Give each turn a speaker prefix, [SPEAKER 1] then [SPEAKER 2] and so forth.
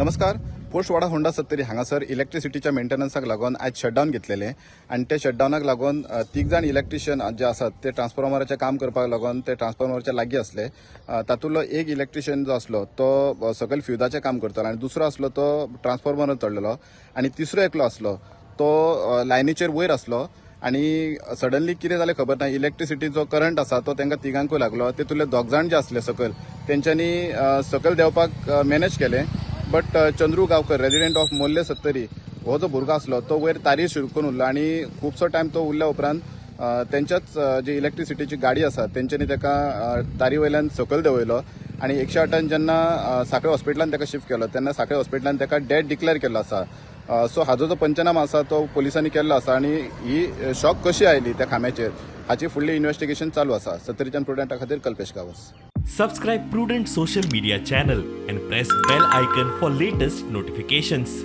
[SPEAKER 1] नमस्कार. पोस्ट वाडा होंडा-सत्तरी हांगासर इलेक्ट्रिसिटीच्या मेंटेनन्साक लागून आज शटडाऊन घेतलेले आणि ते शटडाऊनाक लागून 3 जाण इलेक्ट्रिशियन जे आसात ते ट्रान्सफॉर्मराचें काम करपाक लागून ते ट्रान्सफॉर्मरच्या लागीं असले. तातूंतलो एक इलेक्ट्रिशियन जो असलो तो सकयल फ्युजाचें काम करतालो आणि दुसरो असलो तो ट्रान्सफॉर्मर चढलेलो आणि तिसरो एकलो असलो तो लायनीचेर वयर असलो आणि सडनली कितें जालें खबर ना. इलेक्ट्रिसिटी जो करंट आसा तो तांकां तिगांकूय लागलो. तेतूंतले 2 जाण जे असले सकयल तेंच्यांनी सकयल देंवपाक मॅनेज केलें. But Chandru Gaonkar resident of Morle Sattari हो जो भुरगो असलो तो वयर तारी शिरकून उरलो आणि खुबसो टायम तो उरल्या उपरांत तेंच्याच जी इलेक्ट्रिसिटीची गाडी आसा तेंच्यांनी ताका तारी वयल्यान सकयल देंवयलो आणि 108 जेन्ना सांखळे हॉस्पिटलांत ताका शिफ्ट केलो तेन्ना सांखळे हॉस्पिटलांत ताका डेड डिक्लेअर केल्लो आसा. सो हाजो जो पंचनामा आसा तो पोलिसांनी केल्लो आसा आणि ही शॉक कशी आयली त्या खांब्याचेर हाची फुडली इन्व्हेस्टिगेशन चालू आसा. सत्तरीच्यान प्रुडंटा खातीर Kalpesh Gawas.
[SPEAKER 2] Subscribe Prudent social media channel and press bell icon for latest notifications.